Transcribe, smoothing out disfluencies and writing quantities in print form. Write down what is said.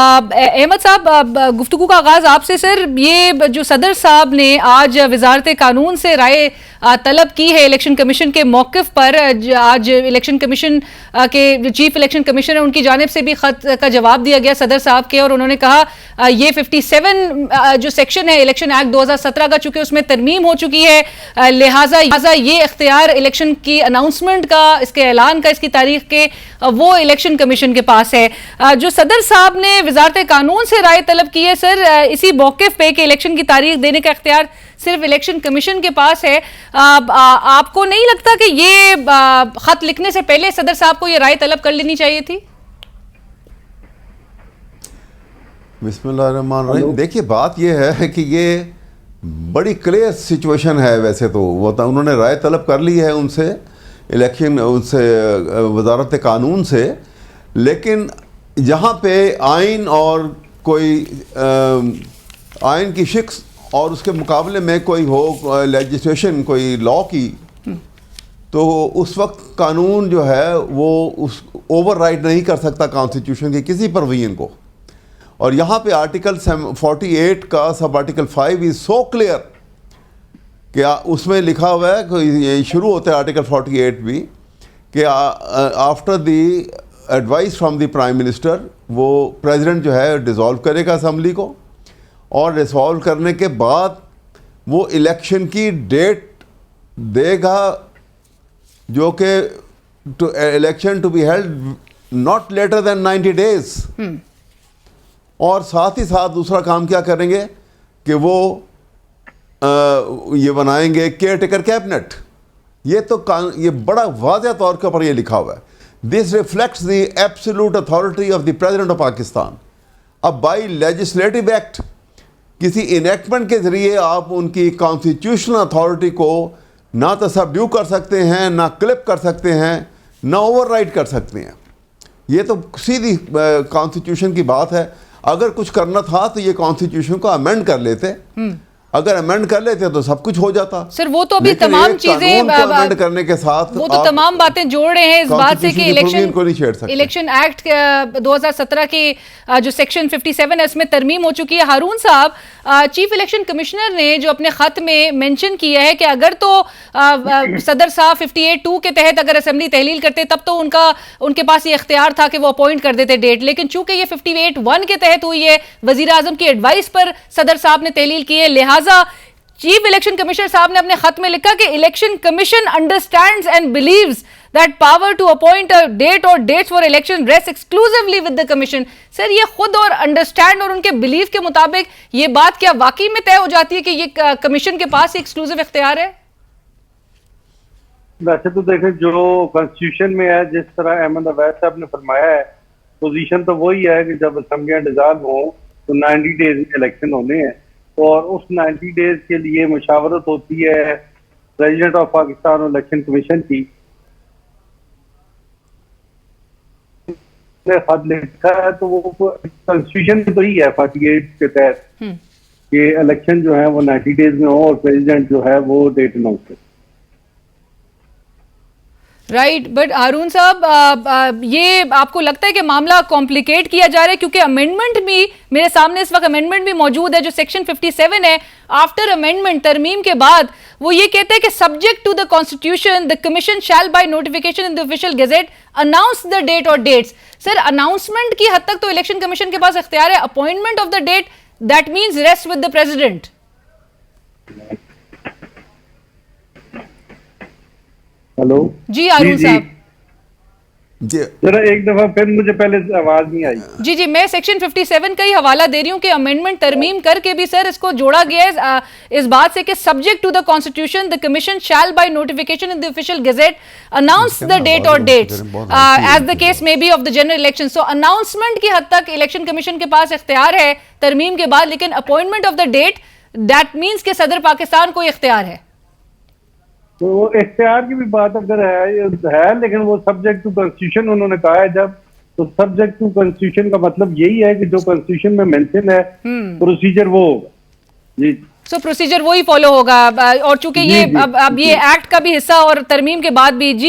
अहमद साहब, गुफ्तगू का आगाज आपसे। सर, ये जो सदर साहब ने आज वजारत कानून से राय तलब की है इलेक्शन कमीशन के मौक़िफ़ पर, आज इलेक्शन कमीशन के चीफ इलेक्शन कमिश्नर है, उनकी जानिब से भी ख़त का जवाब दिया गया सदर साहब के, और उन्होंने कहा ये 57 जो सेक्शन है इलेक्शन एक्ट 2017 का, चूँकि उसमें तरमीम हो चुकी है, लिहाजा ये इख्तियार इलेक्शन की अनाउंसमेंट का, इसके ऐलान का, इसकी तारीख के, वो इलेक्शन कमीशन के पास है। जो सदर साहब ने वजारत कानून से राय तलब की है सर, इसी मौक़िफ़ पे कि इलेक्शन की तारीख देने का इख्तियार सिर्फ इलेक्शन कमीशन के पास है, आपको नहीं लगता कि ये खत लिखने से पहले सदर साहब को ये राय तलब कर लेनी चाहिए थी? बिस्मिल्लाहिर्रहमानिर्रहीम। देखिए, बात ये है कि ये बड़ी क्लियर सिचुएशन है। वैसे तो वो उन्होंने राय तलब कर ली है उनसे वजारत कानून से, लेकिन जहाँ पे आइन और कोई आइन की शिक्स और उसके मुकाबले में कोई हो लेजिस्लेशन, कोई लॉ की, तो उस वक्त कानून जो है वो उस ओवरराइड नहीं कर सकता कॉन्स्टिट्यूशन के किसी प्रोविजन को। और यहाँ पे आर्टिकल 48 का sub article 5 is so clear कि उसमें लिखा हुआ है कि शुरू होता है आर्टिकल 48 भी कि after the advice from the prime minister, वो प्रेसिडेंट जो है डिसॉल्व करेगा असेंबली को, और डिसॉल्व करने के बाद वो इलेक्शन की डेट देगा, जो कि election to be held not later than 90 days. और साथ ही साथ दूसरा काम क्या करेंगे कि वो ये बनाएंगे केयर टेकर कैबिनेट। ये बड़ा वाज़ेह तौर के ऊपर ये लिखा हुआ है, this reflects the absolute authority of the president of Pakistan. अब बाई लेजिस्लेटिव एक्ट, किसी इनेक्टमेंट के ज़रिए आप उनकी कॉन्स्टिट्यूशनल अथॉरिटी को ना तो सबड्यू कर सकते हैं, ना क्लिप कर सकते हैं, ना ओवरराइड कर सकते हैं। ये तो सीधी कॉन्स्टिट्यूशन की बात है। अगर कुछ करना था तो ये कॉन्स्टिट्यूशन को अमेंड कर लेते, अगर अमेंड कर लेते तो सब कुछ हो जाता। सर, वो तो अभी तमाम चीजें अमेंड करने के साथ वो तो तमाम बातें जोड़ रहे हैं इस बात से कि इलेक्शन एक्ट 2017 के जो सेक्शन 57 है उसमें तरमीम हो चुकी है। हारून साहब, चीफ इलेक्शन कमिश्नर ने जो अपने खत में मेंशन किया है कि अगर तो सदर साहब 58(2) के तहत अगर असेंबली तहलील करते तब तो उनके पास ये इख्तियार था कि वो अपॉइंट कर देते डेट, लेकिन चूंकि ये 58(1) के तहत हुई है, वजीर आजम की एडवाइस पर सदर साहब ने तहलील की है, लिहाजा चीफ इलेक्शन कमिश्नर साहब ने अपने खत में लिखा कि election commission understands and believes that power to appoint a date और dates for election rest exclusively with the commission. Sir, ये खुद और अंडरस्टैंड और उनके बिलीव के मुताबिक ये बात क्या वाकई में तय हो जाती है कि ये कमीशन के पास एक्सक्लूसिव इख्तियार है? वैसे तो देखें, जो कॉन्स्टिट्यूशन में है, जिस तरह अहमद अवैध साहब ने फरमाया है, पोजीशन तो वही है कि जब असेंबलियां डिसॉल्व हो तो 90 डेज में इलेक्शन होने हैं, और उस 90 डेज के लिए मुशावरत होती है प्रेसिडेंट ऑफ पाकिस्तान और इलेक्शन कमीशन की। खत लिखा है तो वो कॉन्स्टिट्यूशन तो ही है 48 के तहत कि इलेक्शन जो है वो 90 डेज में हो और प्रेसिडेंट जो है वो डेट अनाउंस करे। राइट, बट हारून साहब, ये आपको लगता है कि मामला कॉम्प्लिकेट किया जा रहा है? क्योंकि अमेंडमेंट भी मेरे सामने इस वक्त अमेंडमेंट भी मौजूद है, जो सेक्शन 57 है, आफ्टर अमेंडमेंट तरमीम के बाद वो ये कहते हैं कि subject to the constitution the commission shall by notification in the official gazette announce the date और डेट्स। सर, अनाउंसमेंट की हद तक तो इलेक्शन कमीशन के पास इख्तियार है, appointment of the date that means rest with the president. Hello ji Haroon साहब, जरा एक दफा फिर, मुझे पहले आवाज नहीं आई। जी, मैं सेक्शन 57 का ही हवाला दे रही हूँ कि अमेंडमेंट तरमीम करके भी सर इसको जोड़ा गया है इस बात से कि subject to the constitution the commission shall by notification in the official gazette announce the date और dates as the case may be of the general election. So announcement की हद तक इलेक्शन कमीशन के पास इख्तियार है तरमीम के बाद, लेकिन appointment of the date that means के सदर पाकिस्तान को इख्तियार है। तो वो इख्तियार की भी बात अगर है, लेकिन वो सब्जेक्ट टू कॉन्स्टिट्यूशन उन्होंने कहा है, जब तो सब्जेक्ट टू कॉन्स्टिट्यूशन का मतलब यही है कि जो कॉन्स्टिट्यूशन में मेंशन है प्रोसीजर वो होगा। जी, सो प्रोसीजर वही फॉलो होगा, और चूंकि ये अब ये एक्ट का भी हिस्सा और तरमीम के बाद भी। जी।